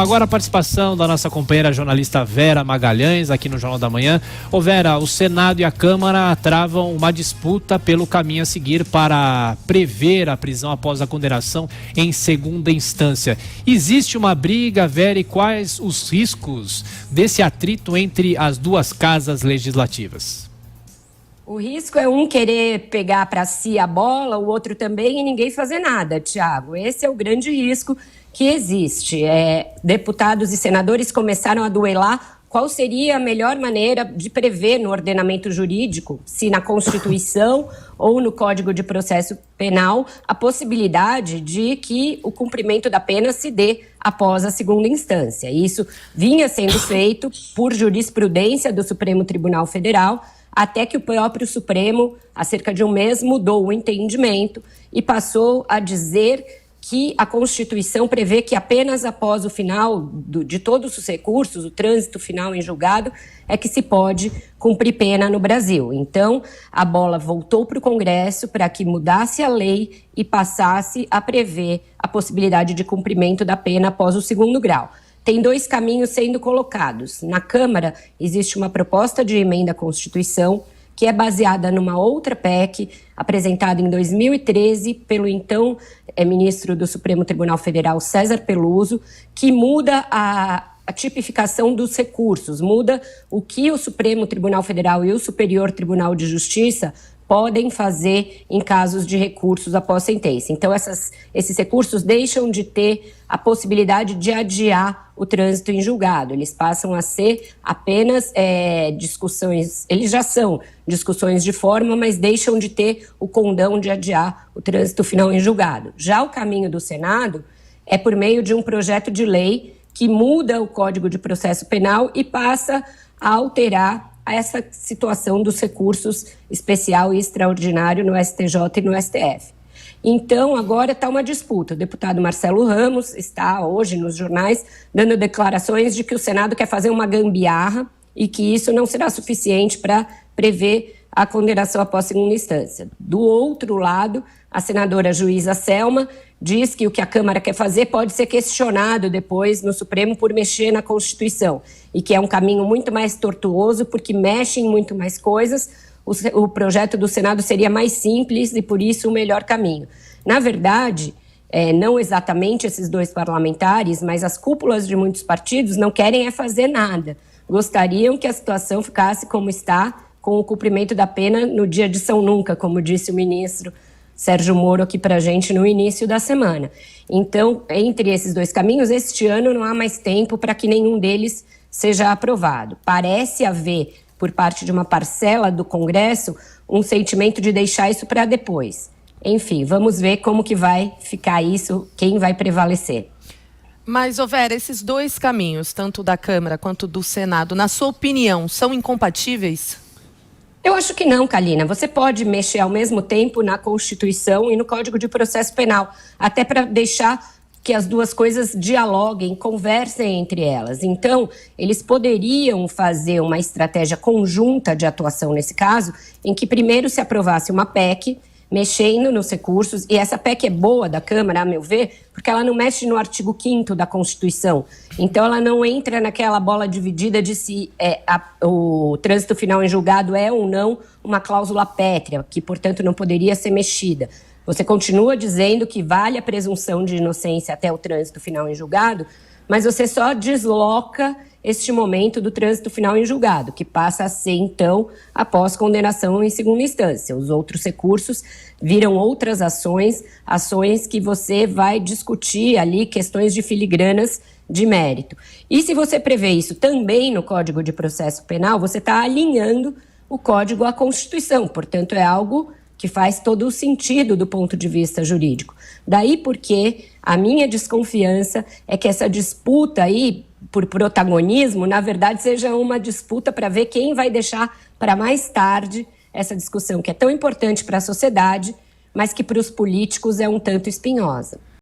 agora a participação da nossa companheira jornalista Vera Magalhães aqui no Jornal da Manhã. Ô Vera, o Senado e a Câmara travam uma disputa pelo caminho a seguir para prever a prisão após a condenação em segunda instância. Existe uma briga, Vera, e quais os riscos desse atrito entre as duas casas legislativas? O risco é um querer pegar para si a bola, o outro também, e ninguém fazer nada, Tiago. Esse é o grande risco que existe. Deputados e senadores começaram a duelar qual seria a melhor maneira de prever no ordenamento jurídico, se na Constituição ou no Código de Processo Penal, a possibilidade de que o cumprimento da pena se dê após a segunda instância. Isso vinha sendo feito por jurisprudência do Supremo Tribunal Federal, até que o próprio Supremo, há cerca de um mês, mudou o entendimento e passou a dizer que a Constituição prevê que apenas após o final de todos os recursos, o trânsito final em julgado, é que se pode cumprir pena no Brasil. Então, a bola voltou para o Congresso para que mudasse a lei e passasse a prever a possibilidade de cumprimento da pena após o segundo grau. Tem dois caminhos sendo colocados. Na Câmara, existe uma proposta de emenda à Constituição que é baseada numa outra PEC apresentada em 2013 pelo então ministro do Supremo Tribunal Federal, César Peluso, que muda a tipificação dos recursos, muda o que o Supremo Tribunal Federal e o Superior Tribunal de Justiça podem fazer em casos de recursos após sentença. Então, esses recursos deixam de ter a possibilidade de adiar o trânsito em julgado. Eles passam a ser apenas discussões, eles já são discussões de forma, mas deixam de ter o condão de adiar o trânsito final em julgado. Já o caminho do Senado é por meio de um projeto de lei que muda o Código de Processo Penal e passa a alterar essa situação dos recursos especial e extraordinário no STJ e no STF. Então, agora está uma disputa. O deputado Marcelo Ramos está hoje nos jornais dando declarações de que o Senado quer fazer uma gambiarra e que isso não será suficiente para prever a condenação após segunda instância. Do outro lado, a senadora juíza Selma diz que o que a Câmara quer fazer pode ser questionado depois no Supremo por mexer na Constituição e que é um caminho muito mais tortuoso porque mexe em muito mais coisas. O projeto do Senado seria mais simples e, por isso, o melhor caminho. Na verdade, não exatamente esses dois parlamentares, mas as cúpulas de muitos partidos não querem fazer nada. Gostariam que a situação ficasse como está, com o cumprimento da pena no dia de São Nunca, como disse o ministro Sérgio Moro aqui para a gente no início da semana. Então, entre esses dois caminhos, este ano não há mais tempo para que nenhum deles seja aprovado. Parece haver, por parte de uma parcela do Congresso, um sentimento de deixar isso para depois. Enfim, vamos ver como que vai ficar isso, quem vai prevalecer. Mas, Vera, esses dois caminhos, tanto da Câmara quanto do Senado, na sua opinião, são incompatíveis? Eu acho que não, Kalina. Você pode mexer ao mesmo tempo na Constituição e no Código de Processo Penal, até para deixar que as duas coisas dialoguem, conversem entre elas. Então, eles poderiam fazer uma estratégia conjunta de atuação nesse caso, em que primeiro se aprovasse uma PEC, mexendo nos recursos, e essa PEC é boa da Câmara, a meu ver, porque ela não mexe no artigo 5º da Constituição. Então, ela não entra naquela bola dividida de se o trânsito final em julgado é ou não uma cláusula pétrea, que, portanto, não poderia ser mexida. Você continua dizendo que vale a presunção de inocência até o trânsito final em julgado, mas você só desloca este momento do trânsito final em julgado, que passa a ser, então, após condenação em segunda instância. Os outros recursos viram outras ações que você vai discutir ali, questões de filigranas de mérito. E se você prevê isso também no Código de Processo Penal, você está alinhando o Código à Constituição, portanto, é algo que faz todo o sentido do ponto de vista jurídico. Daí porque a minha desconfiança é que essa disputa aí, por protagonismo, na verdade seja uma disputa para ver quem vai deixar para mais tarde essa discussão que é tão importante para a sociedade, mas que para os políticos é um tanto espinhosa.